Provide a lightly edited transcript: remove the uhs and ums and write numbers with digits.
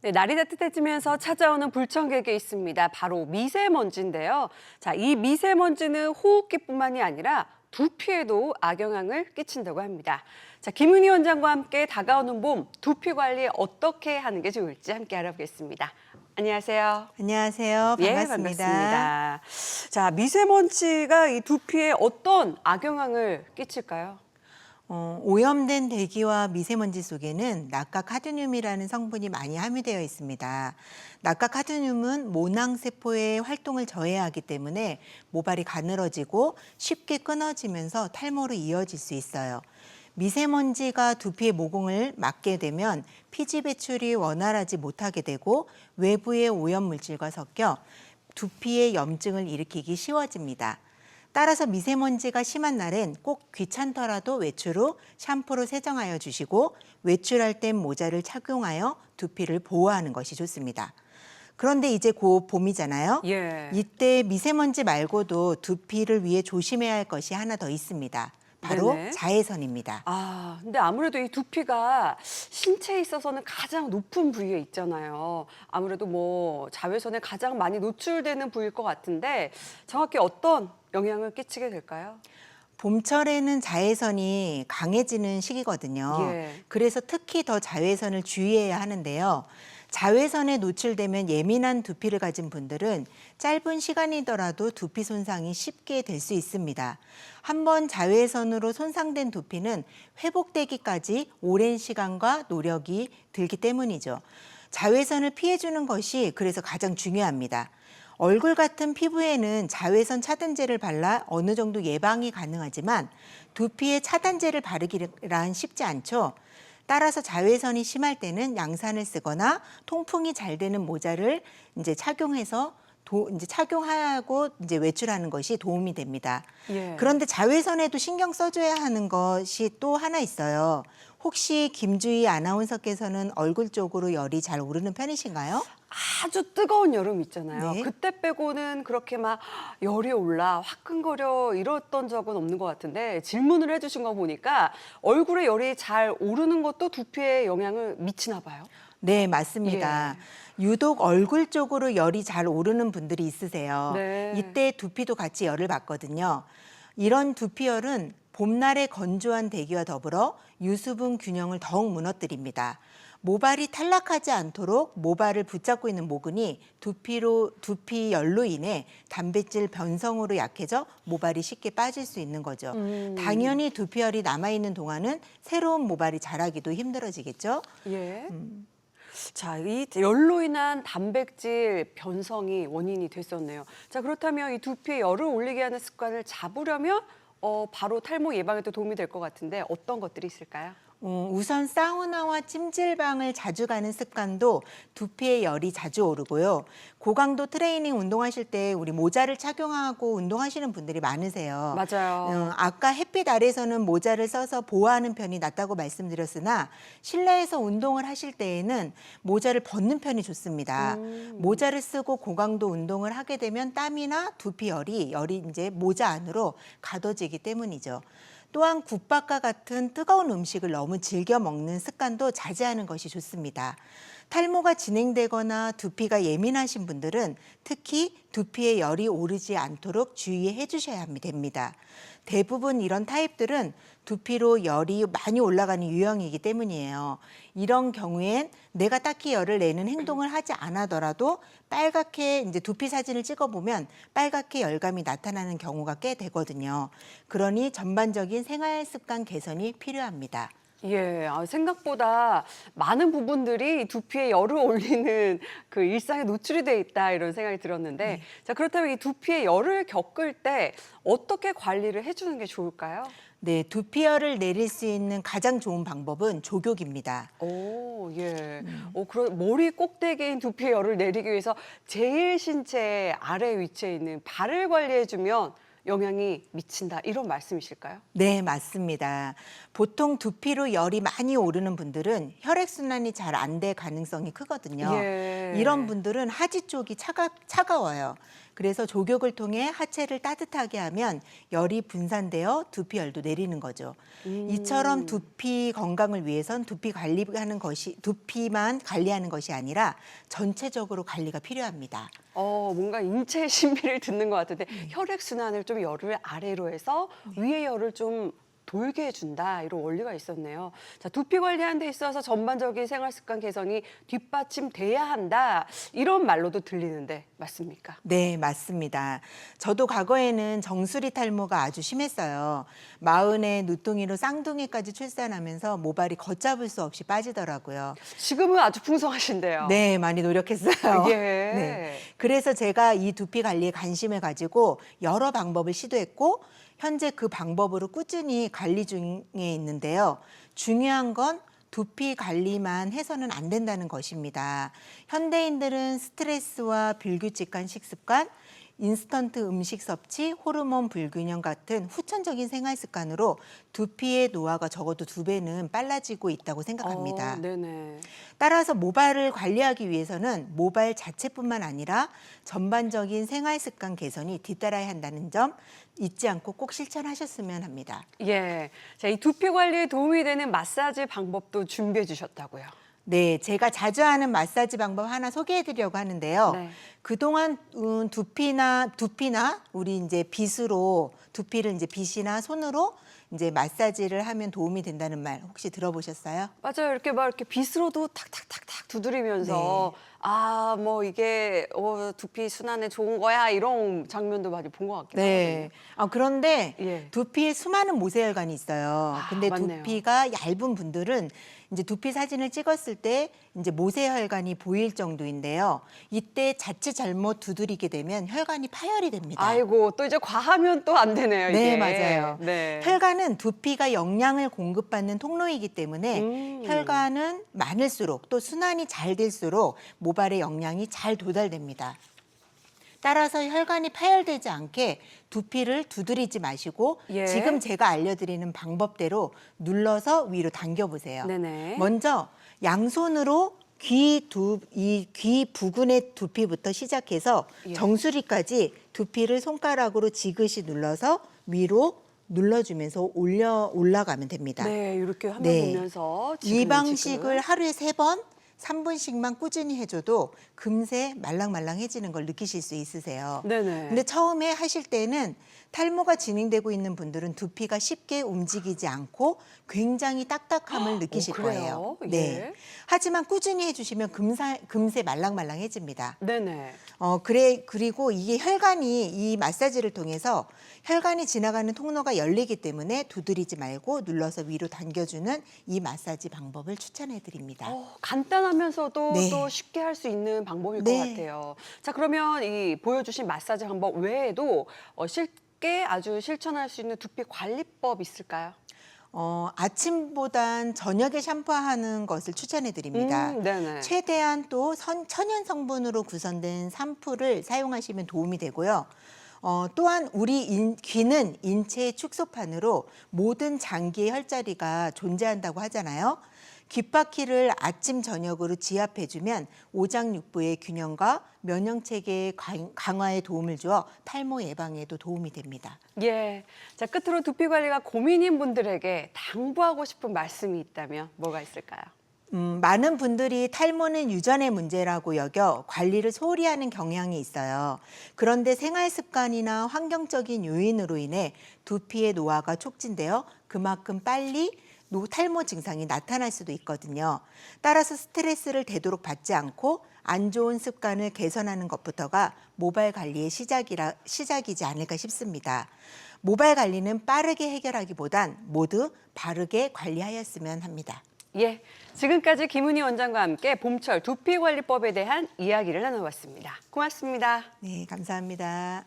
네, 날이 따뜻해지면서 찾아오는 불청객이 있습니다. 바로 미세먼지인데요. 자, 이 미세먼지는 호흡기뿐만이 아니라 두피에도 악영향을 끼친다고 합니다. 자, 김은희 원장과 함께 다가오는 봄, 두피 관리 어떻게 하는 게 좋을지 함께 알아보겠습니다. 안녕하세요. 안녕하세요. 예, 반갑습니다. 반갑습니다. 자, 미세먼지가 이 두피에 어떤 악영향을 끼칠까요? 오염된 대기와 미세먼지 속에는 낙카카드뮴이라는 성분이 많이 함유되어 있습니다. 낙카카드뮴은 모낭세포의 활동을 저해하기 때문에 모발이 가늘어지고 쉽게 끊어지면서 탈모로 이어질 수 있어요. 미세먼지가 두피의 모공을 막게 되면 피지 배출이 원활하지 못하게 되고 외부의 오염물질과 섞여 두피에 염증을 일으키기 쉬워집니다. 따라서 미세먼지가 심한 날엔 꼭 귀찮더라도 외출 후 샴푸로 세정하여 주시고 외출할 땐 모자를 착용하여 두피를 보호하는 것이 좋습니다. 그런데 이제 곧 봄이잖아요. 예. 이때 미세먼지 말고도 두피를 위해 조심해야 할 것이 하나 더 있습니다. 바로 네네. 자외선입니다. 아, 근데 아무래도 이 두피가 신체에 있어서는 가장 높은 부위에 있잖아요. 아무래도 뭐 자외선에 가장 많이 노출되는 부위일 것 같은데 정확히 어떤 영향을 끼치게 될까요? 봄철에는 자외선이 강해지는 시기거든요. 예. 그래서 특히 더 자외선을 주의해야 하는데요. 자외선에 노출되면 예민한 두피를 가진 분들은 짧은 시간이더라도 두피 손상이 쉽게 될 수 있습니다. 한번 자외선으로 손상된 두피는 회복되기까지 오랜 시간과 노력이 들기 때문이죠. 자외선을 피해주는 것이 그래서 가장 중요합니다. 얼굴 같은 피부에는 자외선 차단제를 발라 어느 정도 예방이 가능하지만 두피에 차단제를 바르기란 쉽지 않죠. 따라서 자외선이 심할 때는 양산을 쓰거나 통풍이 잘 되는 모자를 착용해서 착용하고 외출하는 것이 도움이 됩니다. 예. 그런데 자외선에도 신경 써줘야 하는 것이 또 하나 있어요. 혹시 김주희 아나운서께서는 얼굴 쪽으로 열이 잘 오르는 편이신가요? 아주 뜨거운 여름 있잖아요. 네. 그때 빼고는 그렇게 막 열이 올라 화끈거려 이랬던 적은 없는 것 같은데 질문을 해주신 거 보니까 얼굴에 열이 잘 오르는 것도 두피에 영향을 미치나 봐요. 네, 맞습니다. 유독 얼굴 쪽으로 열이 잘 오르는 분들이 있으세요. 네. 이때 두피도 같이 열을 받거든요. 이런 두피열은 봄날의 건조한 대기와 더불어 유수분 균형을 더욱 무너뜨립니다. 모발이 탈락하지 않도록 모발을 붙잡고 있는 모근이 두피열로 인해 단백질 변성으로 약해져 모발이 쉽게 빠질 수 있는 거죠. 당연히 두피열이 남아있는 동안은 새로운 모발이 자라기도 힘들어지겠죠. 예. 자, 이 열로 인한 단백질 변성이 원인이 됐었네요. 자, 그렇다면 이 두피에 열을 올리게 하는 습관을 잡으려면 바로 탈모 예방에도 도움이 될 것 같은데 어떤 것들이 있을까요? 우선 사우나와 찜질방을 자주 가는 습관도 두피에 열이 자주 오르고요. 고강도 트레이닝 운동하실 때 우리 모자를 착용하고 운동하시는 분들이 많으세요. 맞아요. 아까 햇빛 아래서는 모자를 써서 보호하는 편이 낫다고 말씀드렸으나 실내에서 운동을 하실 때에는 모자를 벗는 편이 좋습니다. 모자를 쓰고 고강도 운동을 하게 되면 땀이나 두피열이 모자 안으로 가둬지기 때문이죠. 또한 국밥과 같은 뜨거운 음식을 너무 즐겨 먹는 습관도 자제하는 것이 좋습니다. 탈모가 진행되거나 두피가 예민하신 분들은 특히 두피에 열이 오르지 않도록 주의해 주셔야 됩니다. 대부분 이런 타입들은 두피로 열이 많이 올라가는 유형이기 때문이에요. 이런 경우엔 내가 딱히 열을 내는 행동을 하지 않아더라도 빨갛게 두피 사진을 찍어보면 빨갛게 열감이 나타나는 경우가 꽤 되거든요. 그러니 전반적인 생활 습관 개선이 필요합니다. 예, 생각보다 많은 부분들이 두피에 열을 올리는 그 일상에 노출이 돼 있다 이런 생각이 들었는데 자, 그렇다면 이 두피에 열을 겪을 때 어떻게 관리를 해주는 게 좋을까요? 네, 두피열을 내릴 수 있는 가장 좋은 방법은 족욕입니다. 오, 예. 그럼 머리 꼭대기인 두피에 열을 내리기 위해서 제일 신체 아래 위치에 있는 발을 관리해주면 영향이 미친다 이런 말씀이실까요? 네, 맞습니다. 보통 두피로 열이 많이 오르는 분들은 혈액순환이 잘 안 될 가능성이 크거든요. 예. 이런 분들은 하지 쪽이 차가워요. 그래서 족욕을 통해 하체를 따뜻하게 하면 열이 분산되어 두피열도 내리는 거죠. 이처럼 두피 건강을 위해선 두피만 관리하는 것이 아니라 전체적으로 관리가 필요합니다. 뭔가 인체 신비를 듣는 것 같은데 혈액순환을 좀 열을 아래로 해서 위에 열을 좀 돌게 해준다 이런 원리가 있었네요. 자, 두피 관리하는 데 있어서 전반적인 생활습관 개선이 뒷받침돼야 한다 이런 말로도 들리는데 맞습니까? 네, 맞습니다. 저도 과거에는 정수리 탈모가 아주 심했어요. 40에 누뚱이로 쌍둥이까지 출산하면서 모발이 걷잡을 수 없이 빠지더라고요. 지금은 아주 풍성하신데요. 네, 많이 노력했어요. 예. 네. 그래서 제가 이 두피 관리에 관심을 가지고 여러 방법을 시도했고 현재 그 방법으로 꾸준히 관리 중에 있는데요. 중요한 건 두피 관리만 해서는 안 된다는 것입니다. 현대인들은 스트레스와 불규칙한 식습관, 인스턴트 음식 섭취, 호르몬 불균형 같은 후천적인 생활 습관으로 두피의 노화가 적어도 2배는 빨라지고 있다고 생각합니다. 네네. 따라서 모발을 관리하기 위해서는 모발 자체뿐만 아니라 전반적인 생활 습관 개선이 뒤따라야 한다는 점 잊지 않고 꼭 실천하셨으면 합니다. 예. 자, 이 두피 관리에 도움이 되는 마사지 방법도 준비해 주셨다고요. 네, 제가 자주 하는 마사지 방법 하나 소개해 드리려고 하는데요. 네. 그동안 두피나 우리 이제 두피를 이제 빗이나 손으로 이제 마사지를 하면 도움이 된다는 말 혹시 들어보셨어요? 맞아요. 이렇게 막 이렇게 빗으로도 탁탁탁탁 두드리면서 뭐 이게 두피 순환에 좋은 거야 이런 장면도 많이 본 것 같기도 네. 하거든요. 그런데 예. 두피에 수많은 모세혈관이 있어요. 근데 맞네요. 두피가 얇은 분들은 이제 두피 사진을 찍었을 때 이제 모세혈관이 보일 정도인데요. 이때 자칫 잘못 두드리게 되면 혈관이 파열이 됩니다. 아이고 또 이제 과하면 또 안 되네요. 이게. 네, 맞아요. 네. 혈관은 두피가 영양을 공급받는 통로이기 때문에 혈관은 많을수록 또 순환이 잘 될수록 모발의 영양이 잘 도달됩니다. 따라서 혈관이 파열되지 않게 두피를 두드리지 마시고 예. 지금 제가 알려드리는 방법대로 눌러서 위로 당겨보세요. 네네. 먼저 양손으로 귀 부근의 두피부터 시작해서 예. 정수리까지 두피를 손가락으로 지그시 눌러서 위로 눌러주면서 올라가면 됩니다. 네, 이렇게 화면 네. 보면서 이 방식을 하루에 3번 3분씩만 꾸준히 해줘도 금세 말랑말랑해지는 걸 느끼실 수 있으세요. 네네. 근데 처음에 하실 때는 탈모가 진행되고 있는 분들은 두피가 쉽게 움직이지 않고 굉장히 딱딱함을 느끼실 그래요? 거예요. 예. 네. 하지만 꾸준히 해주시면 금세 말랑말랑해집니다. 네네. 그리고 이게 이 마사지를 통해서 혈관이 지나가는 통로가 열리기 때문에 두드리지 말고 눌러서 위로 당겨주는 이 마사지 방법을 추천해 드립니다. 간단하면서도 네. 또 쉽게 할 수 있는 방법일 네. 것 같아요. 자, 그러면 이 보여주신 마사지 방법 외에도 쉽게 아주 실천할 수 있는 두피 관리법 있을까요? 아침보단 저녁에 샴푸하는 것을 추천해 드립니다. 네네. 최대한 또 천연 성분으로 구성된 샴푸를 사용하시면 도움이 되고요. 또한 우리 귀는 인체의 축소판으로 모든 장기의 혈자리가 존재한다고 하잖아요. 귓바퀴를 아침 저녁으로 지압해주면 오장육부의 균형과 면역체계의 강화에 도움을 주어 탈모 예방에도 도움이 됩니다. 예. 자, 끝으로 두피 관리가 고민인 분들에게 당부하고 싶은 말씀이 있다면 뭐가 있을까요? 많은 분들이 탈모는 유전의 문제라고 여겨 관리를 소홀히 하는 경향이 있어요. 그런데 생활 습관이나 환경적인 요인으로 인해 두피의 노화가 촉진되어 그만큼 빨리 탈모 증상이 나타날 수도 있거든요. 따라서 스트레스를 되도록 받지 않고 안 좋은 습관을 개선하는 것부터가 모발 관리의 시작이지 않을까 싶습니다. 모발 관리는 빠르게 해결하기보단 모두 바르게 관리하였으면 합니다. 예. 지금까지 김은희 원장과 함께 봄철 두피 관리법에 대한 이야기를 나눠봤습니다. 고맙습니다. 네, 감사합니다.